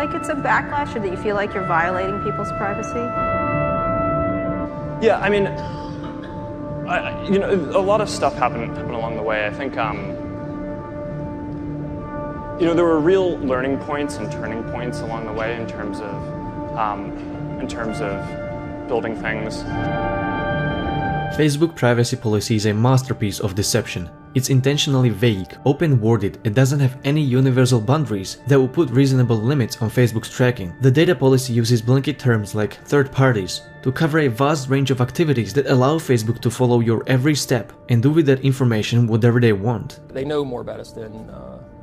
like it's a backlash, or that you feel like you're violating people's privacy? Yeah, I mean, a lot of stuff happened along the way. I think, there were real learning points and turning points along the way in terms of building things. Facebook privacy policy is a masterpiece of deception. It's intentionally vague, open-worded, and doesn't have any universal boundaries that will put reasonable limits on Facebook's tracking. The data policy uses blanket terms like third parties to cover a vast range of activities that allow Facebook to follow your every step and do with that information whatever they want. They know more about us than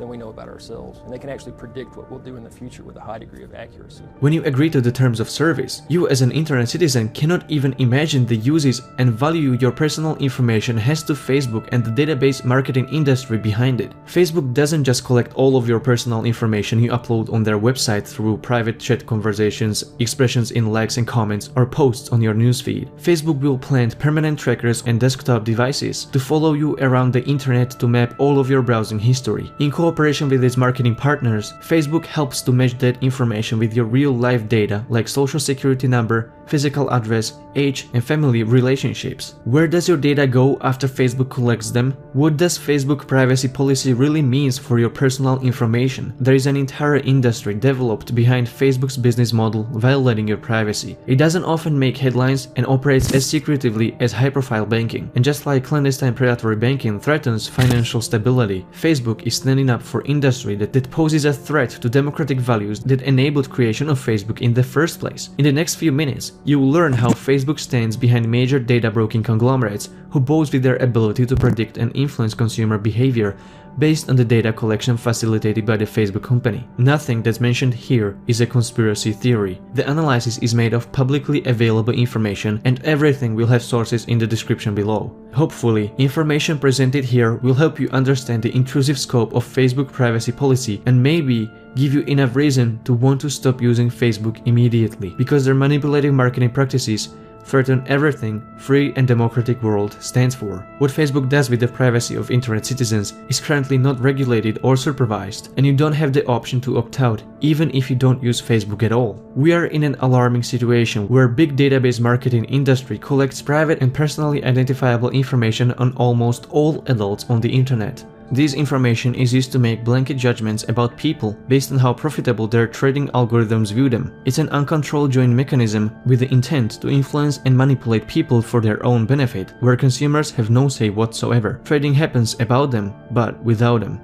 we know about ourselves, and they can actually predict what we'll do in the future with a high degree of accuracy. When you agree to the terms of service, you as an internet citizen cannot even imagine the uses and value your personal information has to Facebook and the database marketing industry behind it. Facebook doesn't just collect all of your personal information you upload on their website through private chat conversations, expressions in likes and comments, or posts on your newsfeed. Facebook will plant permanent trackers and desktop devices to follow you around the internet to map all of your browsing history. In cooperation with its marketing partners, Facebook helps to match that information with your real-life data like social security number, physical address, age, and family relationships. Where does your data go after Facebook collects them? What does Facebook privacy policy really means for your personal information? There is an entire industry developed behind Facebook's business model violating your privacy. It doesn't often make headlines and operates as secretively as high-profile banking. And just like clandestine predatory banking threatens financial stability, Facebook is standing up for industry that poses a threat to democratic values that enabled creation of Facebook in the first place. In the next few minutes, you will learn how Facebook stands behind major data broking conglomerates who boast with their ability to predict and influence consumer behavior based on the data collection facilitated by the Facebook company. Nothing that's mentioned here is a conspiracy theory. The analysis is made of publicly available information, and everything will have sources in the description below. Hopefully, information presented here will help you understand the intrusive scope of Facebook privacy policy and maybe give you enough reason to want to stop using Facebook immediately, because their manipulative marketing practices threaten everything free and democratic world stands for. What Facebook does with the privacy of internet citizens is currently not regulated or supervised, and you don't have the option to opt out even if you don't use Facebook at all. We are in an alarming situation where big database marketing industry collects private and personally identifiable information on almost all adults on the internet. This information is used to make blanket judgments about people based on how profitable their trading algorithms view them. It's an uncontrolled joint mechanism with the intent to influence and manipulate people for their own benefit, where consumers have no say whatsoever. Trading happens about them, but without them.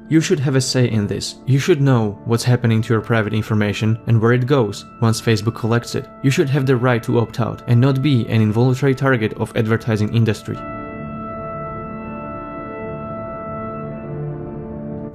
You should have a say in this. You should know what's happening to your private information and where it goes once Facebook collects it. You should have the right to opt out and not be an involuntary target of advertising industry.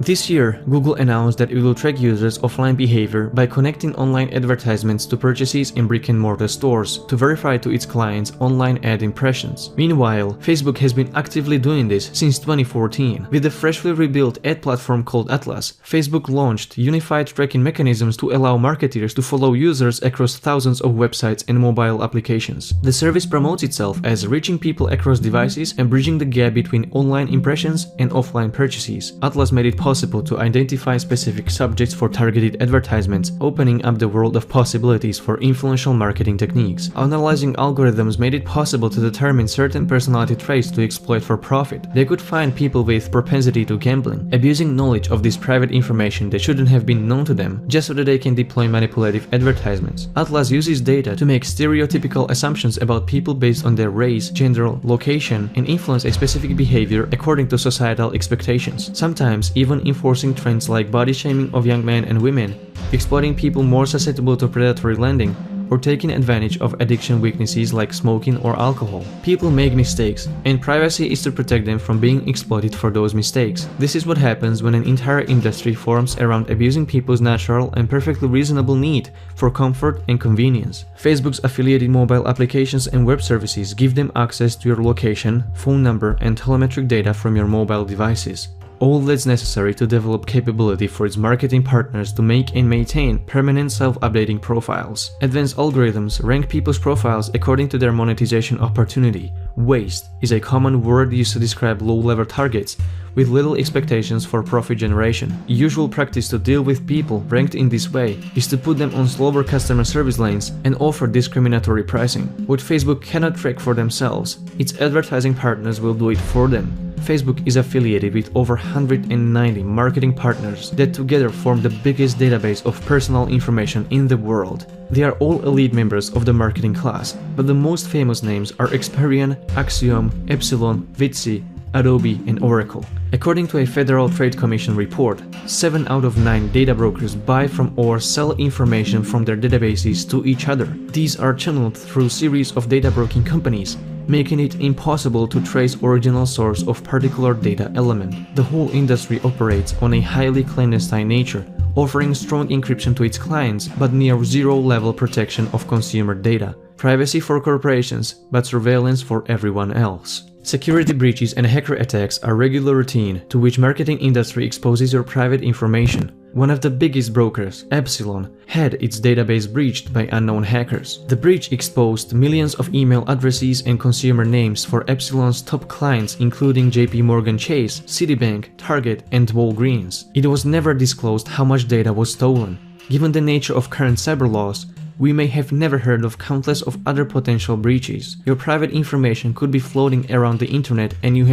This year, Google announced that it will track users' offline behavior by connecting online advertisements to purchases in brick-and-mortar stores to verify to its clients online ad impressions. Meanwhile, Facebook has been actively doing this since 2014. With the freshly rebuilt ad platform called Atlas, Facebook launched unified tracking mechanisms to allow marketers to follow users across thousands of websites and mobile applications. The service promotes itself as reaching people across devices and bridging the gap between online impressions and offline purchases. Atlas made it possible to identify specific subjects for targeted advertisements, opening up the world of possibilities for influential marketing techniques. Analyzing algorithms made it possible to determine certain personality traits to exploit for profit. They could find people with propensity to gambling, abusing knowledge of this private information that shouldn't have been known to them, just so that they can deploy manipulative advertisements. Atlas uses data to make stereotypical assumptions about people based on their race, gender, location, and influence a specific behavior according to societal expectations. Sometimes even enforcing trends like body shaming of young men and women, exploiting people more susceptible to predatory lending, or taking advantage of addiction weaknesses like smoking or alcohol. People make mistakes, and privacy is to protect them from being exploited for those mistakes. This is what happens when an entire industry forms around abusing people's natural and perfectly reasonable need for comfort and convenience. Facebook's affiliated mobile applications and web services give them access to your location, phone number, and telemetric data from your mobile devices. all that's necessary to develop capability for its marketing partners to make and maintain permanent self-updating profiles. Advanced algorithms rank people's profiles according to their monetization opportunity. Waste is a common word used to describe low-level targets with little expectations for profit generation. Usual practice to deal with people ranked in this way is to put them on slower customer service lanes and offer discriminatory pricing. What Facebook cannot track for themselves, its advertising partners will do it for them. Facebook is affiliated with over 190 marketing partners that together form the biggest database of personal information in the world. They are all elite members of the marketing class, but the most famous names are Experian, Axiom, Epsilon, Vitsi, Adobe, and Oracle. According to a Federal Trade Commission report, 7 out of 9 data brokers buy from or sell information from their databases to each other. These are channeled through series of data broking companies, making it impossible to trace original source of particular data element. The whole industry operates on a highly clandestine nature, offering strong encryption to its clients but near zero-level protection of consumer data. Privacy for corporations, but surveillance for everyone else. Security breaches and hacker attacks are regular routine to which marketing industry exposes your private information. One of the biggest brokers, Epsilon, had its database breached by unknown hackers. The breach exposed millions of email addresses and consumer names for Epsilon's top clients including JP Morgan Chase, Citibank, Target, and Walgreens. It was never disclosed how much data was stolen. Given the nature of current cyber laws, we may have never heard of countless of other potential breaches. Your private information could be floating around the internet and you